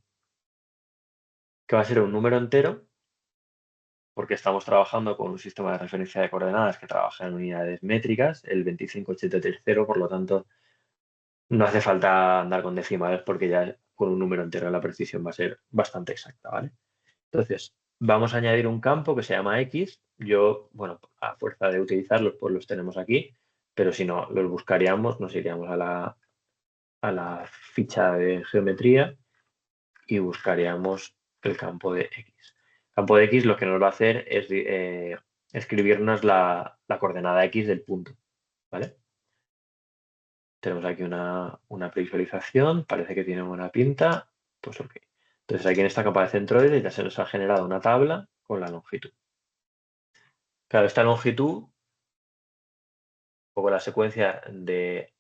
que va a ser un número entero porque estamos trabajando con un sistema de referencia de coordenadas que trabaja en unidades métricas, el 25830, por lo tanto, no hace falta andar con decimales porque ya con un número entero la precisión va a ser bastante exacta, ¿vale? Entonces, vamos a añadir un campo que se llama X. Yo, bueno, a fuerza de utilizarlos, pues los tenemos aquí, pero si no, los buscaríamos, nos iríamos a la ficha de geometría y buscaríamos el campo de X. El campo de X lo que nos va a hacer es escribirnos la coordenada X del punto, ¿vale? Tenemos aquí una previsualización, parece que tiene buena pinta, pues ok. Entonces aquí en esta capa de centroides ya se nos ha generado una tabla con la longitud. Claro, esta longitud, un poco la secuencia de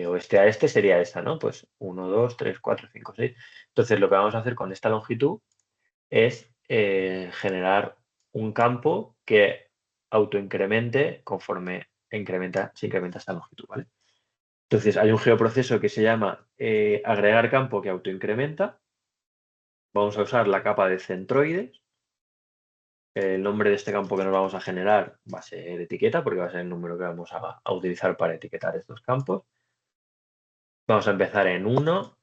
oeste a este sería esta, ¿no? Pues 1, 2, 3, 4, 5, 6. Entonces lo que vamos a hacer con esta longitud es generar un campo que autoincremente conforme se incrementa esta longitud, ¿vale? Entonces hay un geoproceso que se llama agregar campo que autoincrementa. Vamos a usar la capa de centroides. El nombre de este campo que nos vamos a generar va a ser etiqueta, porque va a ser el número que vamos a utilizar para etiquetar estos campos. Vamos a empezar en 1.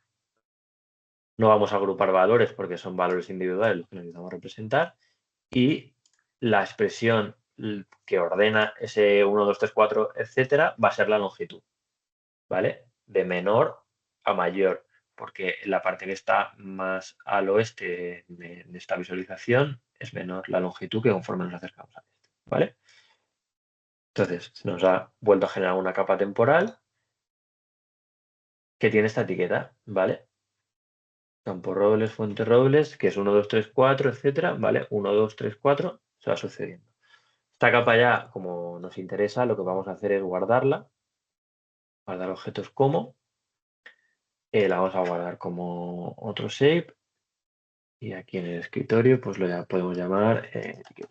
No vamos a agrupar valores porque son valores individuales los que necesitamos representar. Y la expresión que ordena ese 1, 2, 3, 4, etcétera, va a ser la longitud, ¿vale? De menor a mayor, porque la parte que está más al oeste de esta visualización es menor la longitud que conforme nos acercamos al este, ¿vale? Entonces, se nos ha vuelto a generar una capa temporal que tiene esta etiqueta, ¿vale? Campo robles, fuente robles, que es 1, 2, 3, 4, etcétera, ¿vale? 1, 2, 3, 4, se va sucediendo. Esta capa ya, como nos interesa, lo que vamos a hacer es guardarla, guardar objetos como, la vamos a guardar como otro shape y aquí en el escritorio pues lo ya podemos llamar etiqueta.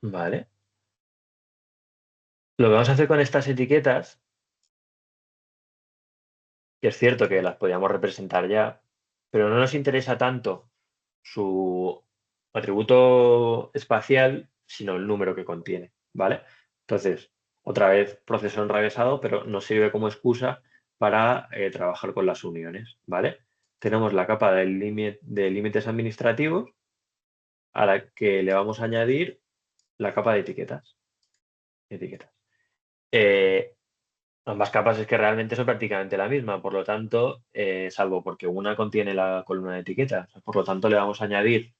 Vale. Lo que vamos a hacer con estas etiquetas, que es cierto que las podíamos representar ya, pero no nos interesa tanto su atributo espacial, sino el número que contiene, ¿vale? Entonces, otra vez proceso enrevesado, pero nos sirve como excusa para trabajar con las uniones, ¿vale? Tenemos la capa de límites administrativos a la que le vamos a añadir la capa de etiquetas. Eh, Ambas capas es que realmente son prácticamente la misma, por lo tanto, salvo porque una contiene la columna de etiquetas, por lo tanto le vamos a añadir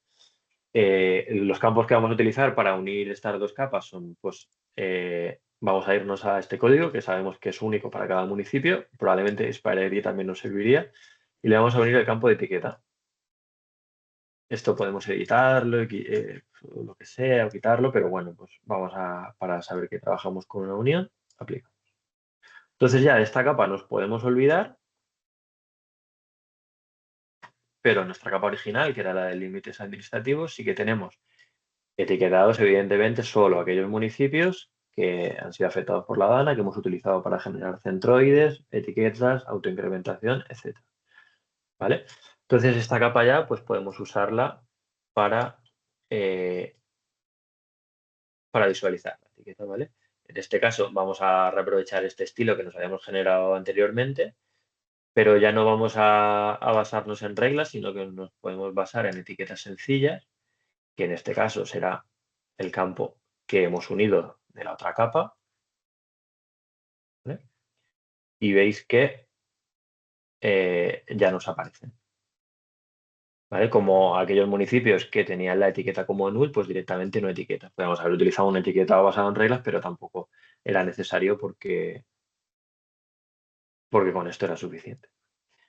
los campos que vamos a utilizar para unir estas dos capas son pues vamos a irnos a este código que sabemos que es único para cada municipio, probablemente Inspired también nos serviría, y le vamos a unir el campo de etiqueta. Esto podemos editarlo, lo que sea, o quitarlo, pero bueno, pues para saber que trabajamos con una unión, aplica. Entonces ya de esta capa nos podemos olvidar, pero en nuestra capa original, que era la de límites administrativos, sí que tenemos etiquetados, evidentemente, solo aquellos municipios que han sido afectados por la DANA, que hemos utilizado para generar centroides, etiquetas, autoincrementación, etc. ¿Vale? Entonces, esta capa ya pues podemos usarla para, eh, para visualizar la etiqueta, ¿vale? En este caso, vamos a reaprovechar este estilo que nos habíamos generado anteriormente, pero ya no vamos a basarnos en reglas, sino que nos podemos basar en etiquetas sencillas, que en este caso será el campo que hemos unido de la otra capa, ¿vale? Y veis que ya nos aparecen, ¿vale? Como aquellos municipios que tenían la etiqueta como null, pues directamente no etiqueta. Podemos haber utilizado una etiqueta basada en reglas, pero tampoco era necesario porque con esto era suficiente.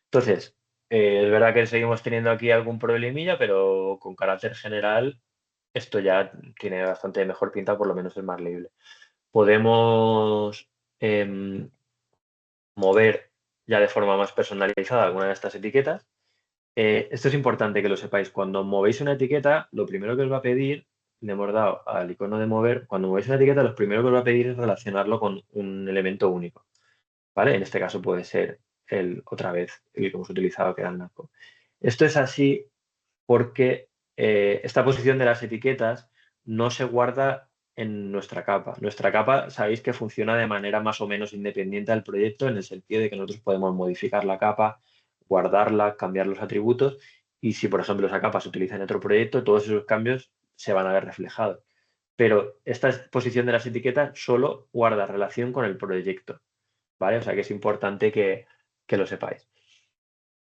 Entonces, es verdad que seguimos teniendo aquí algún problemilla, pero con carácter general esto ya tiene bastante mejor pinta, por lo menos es más leíble. Podemos mover ya de forma más personalizada alguna de estas etiquetas. Esto es importante que lo sepáis. Cuando movéis una etiqueta, lo primero que os va a pedir, le hemos dado al icono de mover, cuando movéis una etiqueta, lo primero que os va a pedir es relacionarlo con un elemento único, ¿vale? En este caso puede ser otra vez el que hemos utilizado, que era el NACO. Esto es así porque esta posición de las etiquetas no se guarda en nuestra capa. Nuestra capa, sabéis que funciona de manera más o menos independiente del proyecto, en el sentido de que nosotros podemos modificar la capa, guardarla, cambiar los atributos, y si, por ejemplo, esa capa se utiliza en otro proyecto, todos esos cambios se van a ver reflejados. Pero esta posición de las etiquetas solo guarda relación con el proyecto, ¿vale? O sea que es importante que lo sepáis.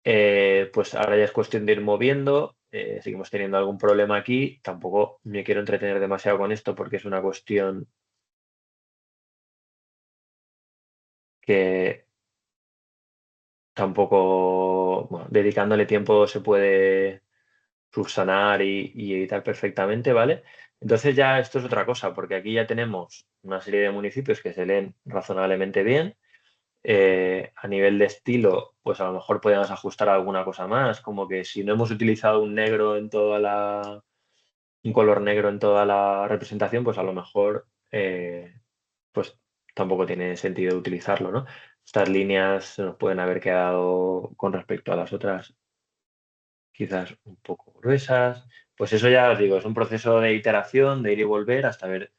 Pues ahora ya es cuestión de ir moviendo. Seguimos teniendo algún problema aquí. Tampoco me quiero entretener demasiado con esto porque es una cuestión que tampoco, bueno, dedicándole tiempo se puede subsanar y editar perfectamente, ¿vale? Entonces ya esto es otra cosa, porque aquí ya tenemos una serie de municipios que se leen razonablemente bien. A nivel de estilo, pues a lo mejor podemos ajustar alguna cosa más, como que si no hemos utilizado un color negro en toda la representación, pues a lo mejor pues tampoco tiene sentido utilizarlo, ¿no? Estas líneas se nos pueden haber quedado con respecto a las otras quizás un poco gruesas. Pues eso ya os digo, es un proceso de iteración, de ir y volver hasta ver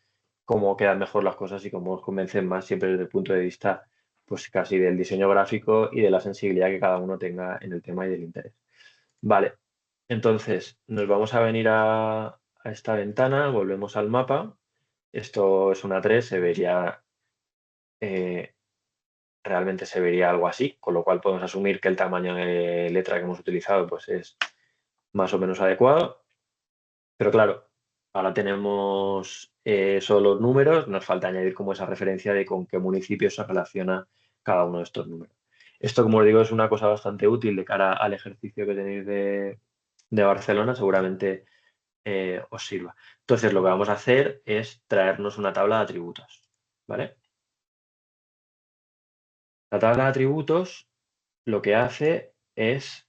cómo quedan mejor las cosas y cómo os convencen más, siempre desde el punto de vista pues casi del diseño gráfico y de la sensibilidad que cada uno tenga en el tema y del interés. Vale, entonces nos vamos a venir a esta ventana, volvemos al mapa. Esto es una 3, eh, realmente se vería algo así, con lo cual podemos asumir que el tamaño de letra que hemos utilizado pues es más o menos adecuado. Pero claro, ahora tenemos solo números, nos falta añadir como esa referencia de con qué municipio se relaciona cada uno de estos números. Esto, como os digo, es una cosa bastante útil de cara al ejercicio que tenéis de Barcelona, seguramente os sirva. Entonces, lo que vamos a hacer es traernos una tabla de atributos, ¿vale? La tabla de atributos lo que hace es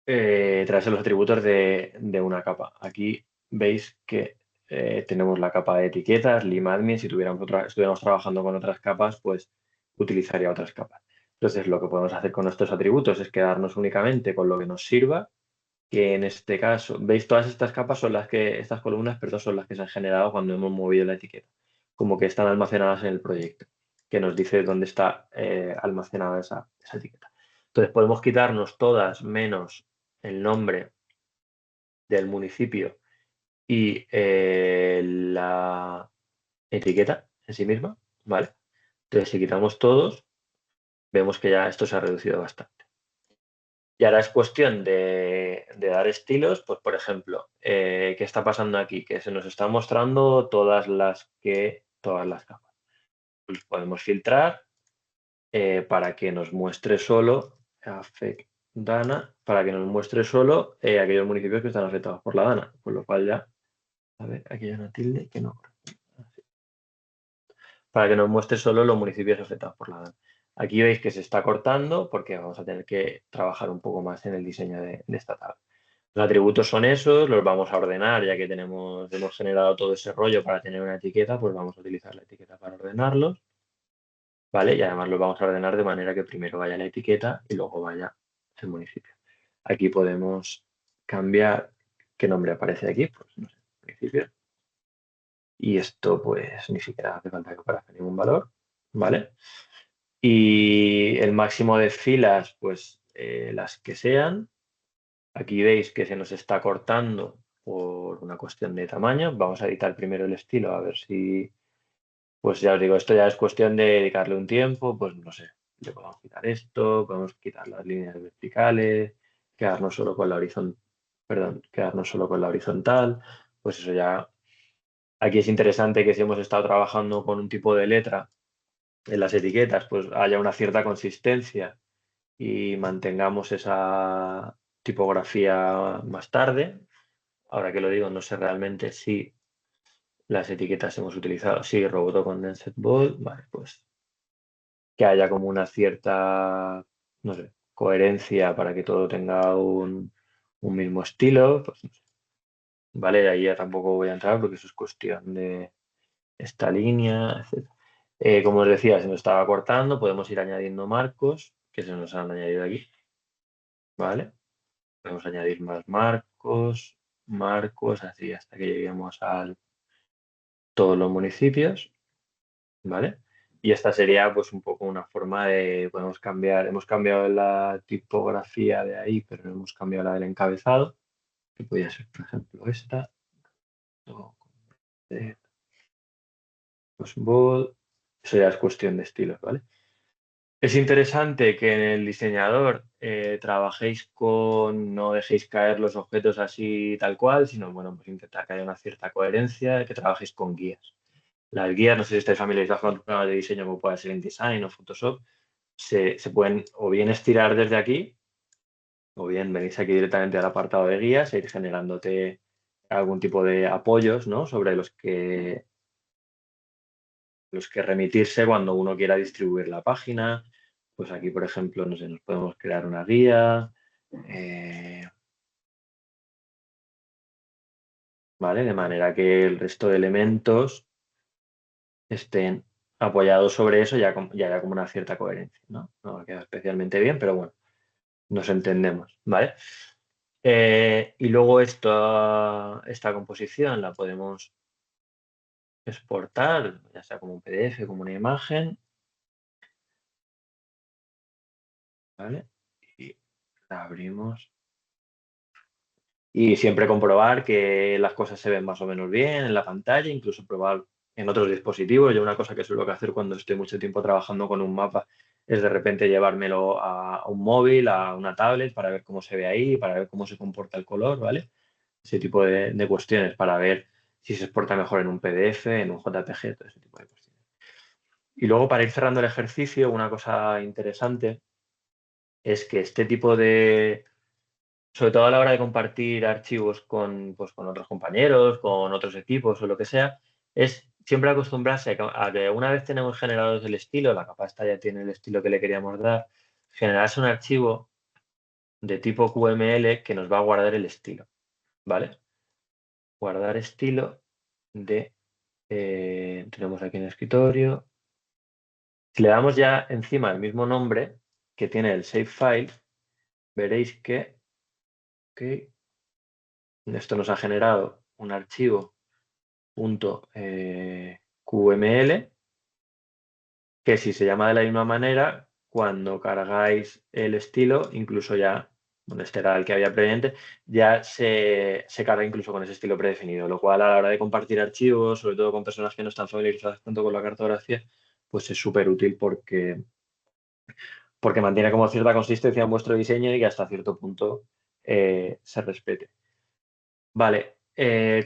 traerse los atributos de una capa. Aquí veis que tenemos la capa de etiquetas, limadmin. Si estuviéramos trabajando con otras capas, pues utilizaría otras capas. Entonces, lo que podemos hacer con nuestros atributos es quedarnos únicamente con lo que nos sirva, que en este caso, veis, todas estas capas son estas columnas, perdón, son las que se han generado cuando hemos movido la etiqueta, como que están almacenadas en el proyecto, que nos dice dónde está almacenada esa etiqueta. Entonces, podemos quitarnos todas menos el nombre del municipio y la etiqueta en sí misma, ¿vale? Entonces, si quitamos todos, vemos que ya esto se ha reducido bastante. Y ahora es cuestión de dar estilos, pues por ejemplo, ¿qué está pasando aquí? Que se nos están mostrando todas las capas. Pues podemos filtrar para que nos muestre solo Affect Dana, para que nos muestre solo aquellos municipios que están afectados por la Dana, con lo cual ya, a ver, aquí hay una tilde que no, para que nos muestre solo los municipios afectados por la Dana. Aquí veis que se está cortando porque vamos a tener que trabajar un poco más en el diseño de esta tabla. Los atributos son esos, los vamos a ordenar, ya que hemos generado todo ese rollo para tener una etiqueta, pues vamos a utilizar la etiqueta para ordenarlos, ¿vale? Y además los vamos a ordenar de manera que primero vaya la etiqueta y luego vaya el municipio. Aquí podemos cambiar qué nombre aparece aquí, pues no sé, municipio. Y esto pues ni siquiera hace falta que aparezca ningún valor, ¿vale? Y el máximo de filas, pues las que sean. Aquí veis que se nos está cortando por una cuestión de tamaño. Vamos a editar primero el estilo, a ver si, pues ya os digo, esto ya es cuestión de dedicarle un tiempo, pues no sé, le podemos quitar esto, podemos quitar las líneas verticales, quedarnos solo con la quedarnos solo con la horizontal, pues eso ya. Aquí es interesante que si hemos estado trabajando con un tipo de letra en las etiquetas, pues haya una cierta consistencia y mantengamos esa tipografía más tarde. Ahora que lo digo, no sé realmente si las etiquetas hemos utilizado. Sí, Roboto Condensed Ball, vale, pues que haya como una cierta, no sé, coherencia para que todo tenga un mismo estilo, pues no sé. Vale, ahí ya tampoco voy a entrar porque eso es cuestión de esta línea, etc. Como os decía, se nos estaba cortando, podemos ir añadiendo marcos que se nos han añadido aquí, ¿vale? Podemos añadir más marcos, así hasta que lleguemos a todos los municipios, ¿vale? Y esta sería pues un poco una forma de, podemos cambiar, hemos cambiado la tipografía de ahí, pero no hemos cambiado la del encabezado, que podría ser, por ejemplo, esta. Pues bold, eso ya es cuestión de estilos, ¿vale? Es interesante que en el diseñador trabajéis no dejéis caer los objetos así tal cual, sino, bueno, pues intentar que haya una cierta coherencia, que trabajéis con guías. Las guías, no sé si estáis familiarizados con programas de diseño como puede ser InDesign o Photoshop, se pueden o bien estirar desde aquí, o bien venís aquí directamente al apartado de guías e ir generándote algún tipo de apoyos, ¿no? Sobre los que remitirse cuando uno quiera distribuir la página. Pues aquí, por ejemplo, no sé, nos podemos crear una guía, ¿vale? De manera que el resto de elementos estén apoyados sobre eso, ya haya como una cierta coherencia, ¿no? No queda especialmente bien, pero bueno, nos entendemos, ¿vale? Y luego esta composición la podemos exportar, ya sea como un PDF, como una imagen, ¿vale? Y la abrimos. Y siempre comprobar que las cosas se ven más o menos bien en la pantalla, incluso probar en otros dispositivos. Yo una cosa que suelo hacer cuando estoy mucho tiempo trabajando con un mapa es de repente llevármelo a un móvil, a una tablet, para ver cómo se ve ahí, para ver cómo se comporta el color, ¿vale? Ese tipo de cuestiones para ver si se exporta mejor en un PDF, en un JPG, todo ese tipo de cuestiones. Y luego para ir cerrando el ejercicio, una cosa interesante es que este tipo de, sobre todo a la hora de compartir archivos pues, con otros compañeros, con otros equipos o lo que sea, es siempre acostumbrarse a que una vez tenemos generados el estilo, la capa esta ya tiene el estilo que le queríamos dar, generarse un archivo de tipo QML que nos va a guardar el estilo, ¿vale? Guardar estilo tenemos aquí en el escritorio. Si le damos ya encima el mismo nombre que tiene el save file, veréis que esto nos ha generado un archivo .qml que si se llama de la misma manera, cuando cargáis el estilo, incluso ya, bueno, este era el que había previamente, ya se carga incluso con ese estilo predefinido, lo cual a la hora de compartir archivos, sobre todo con personas que no están familiarizadas tanto con la cartografía, pues es súper útil porque mantiene como cierta consistencia en vuestro diseño y que hasta cierto punto se respete. Vale,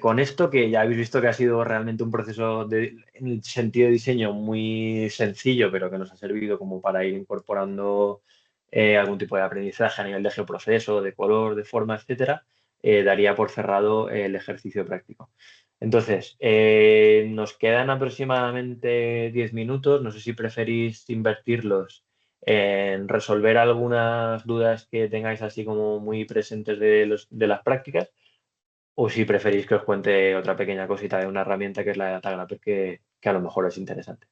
con esto que ya habéis visto que ha sido realmente un proceso en el sentido de diseño muy sencillo, pero que nos ha servido como para ir incorporando algún tipo de aprendizaje a nivel de geoproceso, de color, de forma, etcétera, daría por cerrado el ejercicio práctico. Entonces, nos quedan aproximadamente 10 minutos. No sé si preferís invertirlos en resolver algunas dudas que tengáis así como muy presentes de las prácticas, o si preferís que os cuente otra pequeña cosita de una herramienta que es la de Datagrapper, que a lo mejor es interesante.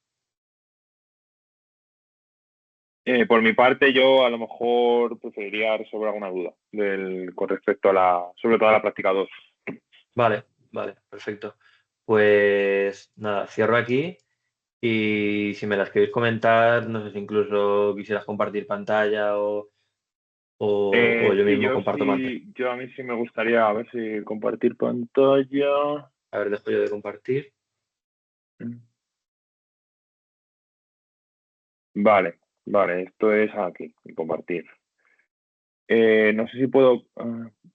Por mi parte, yo a lo mejor preferiría resolver alguna duda con respecto sobre todo a la práctica 2. Vale, perfecto. Pues nada, cierro aquí y si me las queréis comentar, no sé si incluso quisieras compartir pantalla o yo Sí, mismo comparto pantalla. yo a mí sí me gustaría, a ver si compartir pantalla. A ver, dejo yo de compartir. Vale, vale, esto es aquí, compartir. No sé si puedo...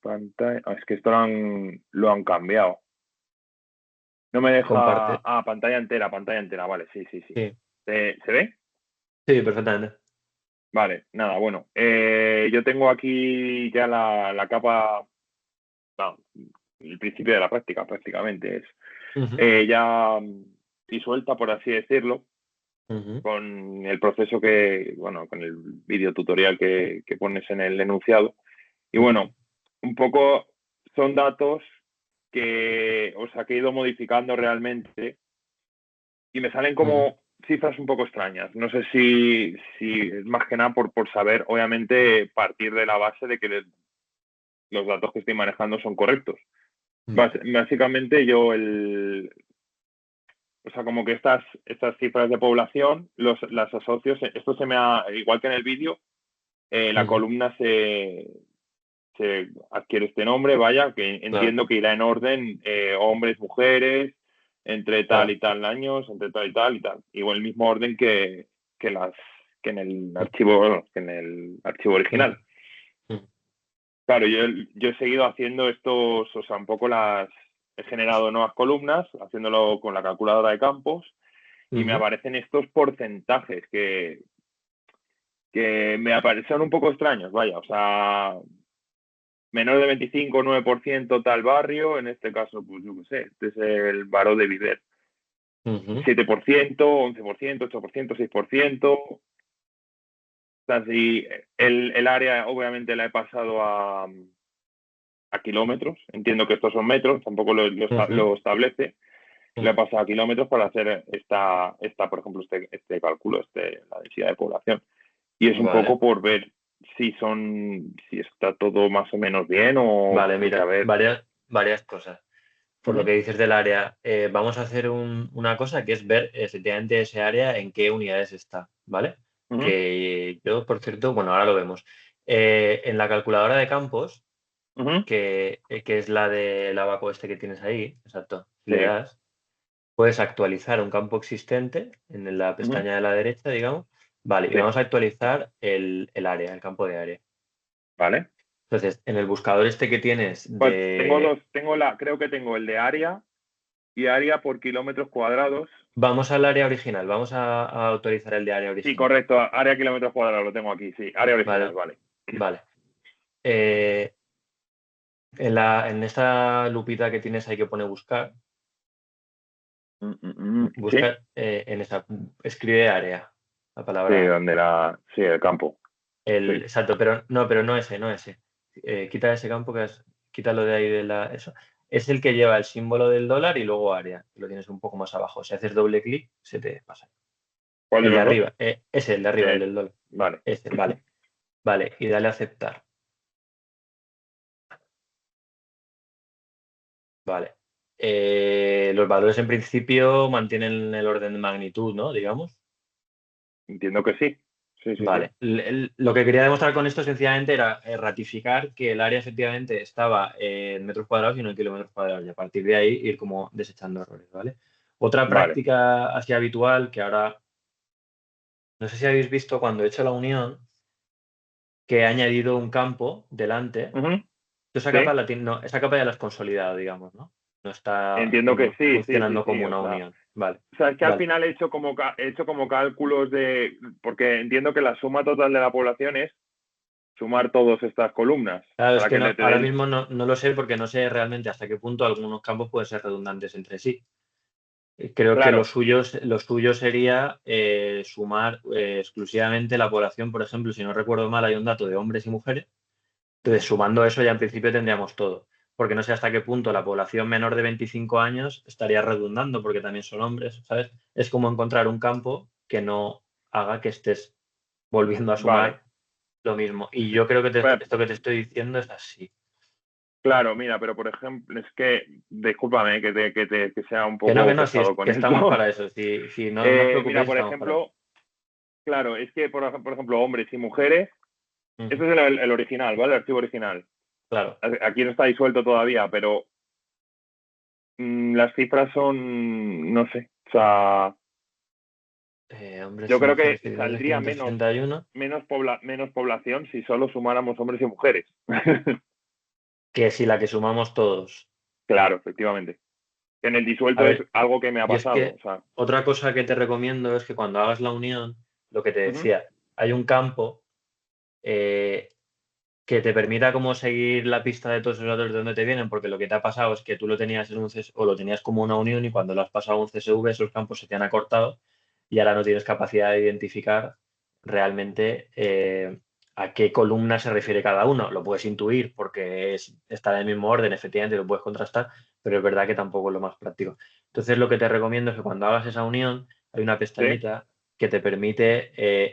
pantalla... es que esto lo han cambiado. No me deja... Comparte. pantalla entera, vale, sí, sí, sí. Sí, ¿Se ve? sí, perfectamente. Vale, nada, bueno. Yo tengo aquí ya la capa, no, el principio de la práctica prácticamente es Ujú, ya disuelta, por así decirlo, ujú, con el proceso con el vídeo tutorial que pones en el enunciado. Y ujú, bueno, un poco son datos que he ido modificando realmente y me salen ujú, como cifras un poco extrañas. No sé si es más que nada por saber, obviamente, partir de la base de que los datos que estoy manejando son correctos. ujú, Básicamente como que estas cifras de población las asocio, esto igual que en el vídeo, la ujú. columna se adquiere este nombre, vaya, que Claro, entiendo que irá en orden hombres, mujeres, entre tal claro. y tal años, entre tal y tal y tal. Igual el mismo orden que las que en el Ujú, archivo, bueno, que en el archivo original. ujú, Claro, yo he seguido haciendo estos, un poco he generado nuevas columnas, haciéndolo con la calculadora de campos, y me ujú. aparecen estos porcentajes que me aparecen un poco extraños, vaya, menor de 25, 9% tal barrio, en este caso, pues yo qué sé, este es el Baró de Viver. Ujú. 7%, 11%, 8%, 6%. O sea, si el área obviamente la he pasado a kilómetros, entiendo que estos son metros, tampoco Ujú, lo establece, lo he ujú. pasado a kilómetros para hacer por ejemplo, este cálculo, la densidad de población. Y es un Vale, poco por ver si está todo más o menos bien o vale, porque, a mira, ver. varias cosas. Por lo Uh-huh, que dices del área, vamos a hacer una cosa que es ver efectivamente ese área en qué unidades está, ¿vale? uh-huh, Que yo, por cierto, bueno, ahora lo vemos. En la calculadora de campos, uh-huh, que es la del abaco este que tienes ahí, exacto, si le sí, das, puedes actualizar un campo existente en la uh-huh, pestaña de la derecha, digamos. Vale, y sí, vamos a actualizar el área, el campo de área. vale. Entonces, en el buscador este que tienes Pues tengo de... creo que tengo el de área y área por kilómetros cuadrados. Vamos al área original, vamos a autorizar el de área Sí, original. correcto, área kilómetros cuadrados lo tengo aquí, sí, área original, Vale, vale. vale. Eh, en esta lupita que tienes ahí que pone buscar, Sí, busca en esa, escribe área, la sí, palabra área. sí, el campo, sí. Exacto, pero no ese, no ese. Quita ese campo quítalo de ahí de eso. Es el que lleva el símbolo del dólar y luego área. Lo tienes un poco más abajo. Si haces doble clic, se te pasa. ¿Cuál de El de los dos? arriba, ese, el de arriba, el del dólar. Vale. Ese, vale. Vale, y dale a aceptar. Vale. Los valores en principio mantienen el orden de magnitud, ¿no? Digamos. Entiendo que sí. Sí, sí, sí. Vale. Lo que quería demostrar con esto sencillamente era ratificar que el área efectivamente estaba en metros cuadrados y no en kilómetros cuadrados. Y a partir de ahí ir como desechando errores, ¿vale? Otra Vale. práctica así habitual que ahora, no sé si habéis visto cuando he hecho la unión, que he añadido un campo delante. Ujú. Esa Sí, capa, esa capa ya la has consolidado, digamos, ¿no? No está entiendo que sí, sí, sí, funcionando sí. como una unión. Vale, O sea, es que al vale. final he hecho como cálculos porque entiendo que la suma total de la población es sumar todas estas columnas Claro, es para que que no, te ahora den. mismo no lo sé porque no sé realmente hasta qué punto algunos campos pueden ser redundantes entre sí. Creo que Claro, lo suyo sería sumar exclusivamente la población, por ejemplo, si no recuerdo mal, hay un dato de hombres y mujeres. Entonces, sumando eso ya en principio tendríamos todo. Porque no sé hasta qué punto la población menor de 25 años estaría redundando, porque también son hombres, ¿sabes? Es como encontrar un campo que no haga que estés volviendo a vale. sumar lo mismo. Y yo creo que Bueno, esto que te estoy diciendo es así. claro, mira, pero por ejemplo, es que, discúlpame que sea un Que poco no, si pesado con que estamos esto. para eso. Si no os Mira, preocupéis, por estamos para eso. ejemplo, claro, es que, por ejemplo, hombres y mujeres, Ujú. este es el original, ¿vale? El archivo original. Claro. Aquí no está disuelto todavía, pero las cifras son, no sé, o sea, Hombres yo y creo mujeres que divididos de saldría 561. menos población si solo sumáramos hombres y mujeres. Que si la que sumamos todos. Claro, efectivamente. En el A disuelto es ver, algo que me ha y es pasado, que o sea. otra cosa que te recomiendo es que cuando hagas la unión, lo que te Ujú. decía, hay un campo eh, que te permita como seguir la pista de todos esos datos de dónde te vienen, porque lo que te ha pasado es que tú lo tenías en un o lo tenías como una unión y cuando lo has pasado a un CSV esos campos se te han acortado y ahora no tienes capacidad de identificar realmente a qué columna se refiere cada uno. Lo puedes intuir porque está en el mismo orden, efectivamente lo puedes contrastar, pero es verdad que tampoco es lo más práctico. Entonces lo que te recomiendo es que cuando hagas esa unión hay una Sí, pestañita que te permite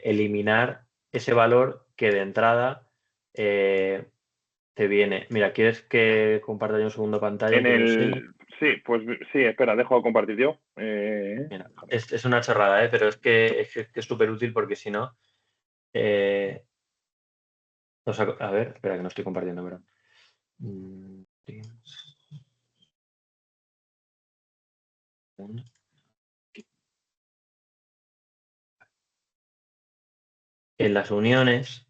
eliminar ese valor que de entrada te viene. Mira, ¿quieres que comparta yo un segundo pantalla y en te lo enseñe? el. Sí, pues sí, espera, dejo de compartir yo. Mira, es una chorrada, ¿eh? Pero es súper útil porque si no. eh, a ver, espera que no estoy compartiendo, pero. Teams, En las uniones,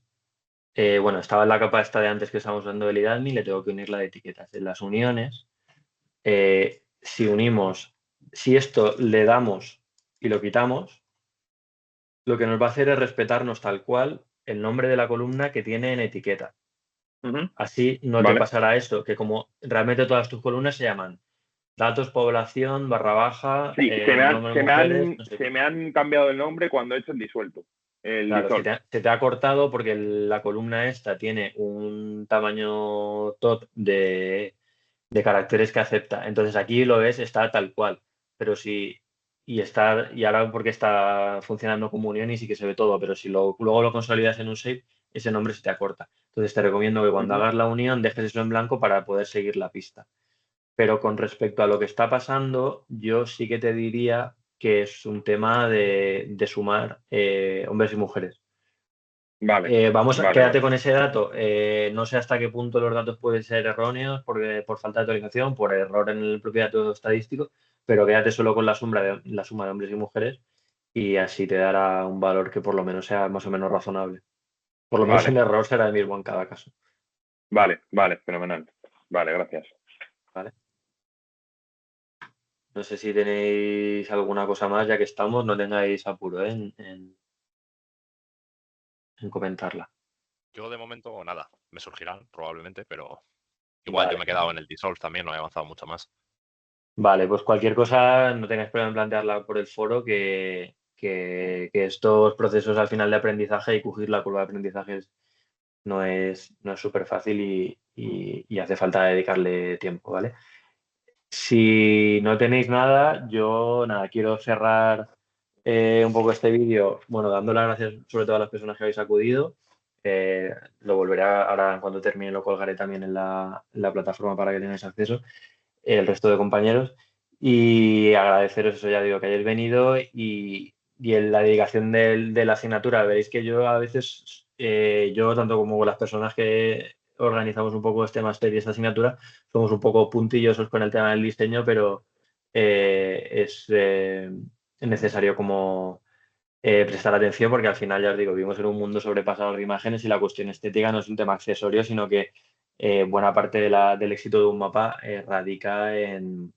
bueno, estaba en la capa esta de antes que estábamos usando del IDALMI, le tengo que unir la de etiquetas. En las uniones, si unimos, si esto le damos y lo quitamos, lo que nos va a hacer es respetarnos tal cual el nombre de la columna que tiene en etiqueta. Ujú. Así no te Vale. pasará esto, que como realmente todas tus columnas se llaman datos, población, barra baja, Sí, nombre de mujeres, no sé se qué. me han cambiado el nombre cuando he hecho el disuelto. El Claro, dissolve. se te ha cortado porque la columna esta tiene un tamaño top de caracteres que acepta. Entonces aquí lo ves, está tal cual. Pero si, y ahora porque está funcionando como unión y sí que se ve todo, pero si luego lo consolidas en un shape, ese nombre se te acorta. Entonces te recomiendo que cuando Ujú. hagas la unión dejes eso en blanco para poder seguir la pista. Pero con respecto a lo que está pasando, yo sí que te diría que es un tema de sumar hombres y mujeres. Vale, vale, Quédate vale. con ese dato. No sé hasta qué punto los datos pueden ser erróneos por falta de actualización, por error en el propio dato estadístico, pero quédate solo con la suma de hombres y mujeres y así te dará un valor que por lo menos sea más o menos razonable. Por lo menos el Vale, error será el mismo en cada caso. vale, vale, fenomenal. Vale, gracias. ¿Vale? No sé si tenéis alguna cosa más, ya que estamos, no tengáis apuro en comentarla. Yo de momento nada, me surgirán probablemente, pero igual yo Vale. me he quedado en el Dissolve también, no he avanzado mucho más. Vale, pues cualquier cosa, no tengáis problema en plantearla por el foro, que estos procesos al final de aprendizaje y coger la curva de aprendizaje no es súper fácil y hace falta dedicarle tiempo, ¿vale? Si no tenéis nada, yo nada, quiero cerrar un poco este vídeo, bueno, dando las gracias sobre todo a las personas que habéis acudido. Lo volveré ahora cuando termine, lo colgaré también en la plataforma para que tengáis acceso el resto de compañeros y agradeceros eso, ya digo, que hayáis venido y en la dedicación de la asignatura. Veréis que yo a veces, yo tanto como las personas que organizamos un poco este máster y esta asignatura, somos un poco puntillosos con el tema del diseño, pero es necesario como prestar atención porque al final, ya os digo, vivimos en un mundo sobrepasado de imágenes y la cuestión estética no es un tema accesorio, sino que buena parte del éxito de un mapa radica en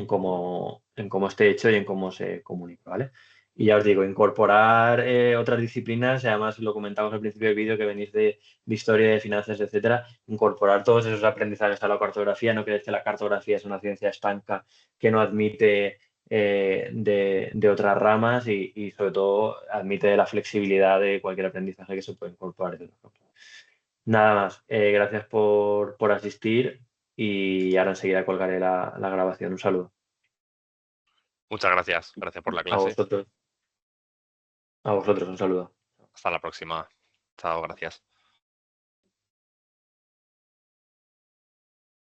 cómo esté hecho y en cómo se comunica, ¿vale? Y ya os digo, incorporar otras disciplinas, y además lo comentamos al principio del vídeo que venís de historia, de finanzas, etcétera, incorporar todos esos aprendizajes a la cartografía, no creéis que la cartografía es una ciencia estanca que no admite de otras ramas y sobre todo admite la flexibilidad de cualquier aprendizaje que se puede incorporar. Nada más, gracias por asistir y ahora enseguida colgaré la grabación. Un saludo. Muchas gracias. Gracias por la A clase. vosotros, un saludo. Hasta la próxima. Chao, gracias.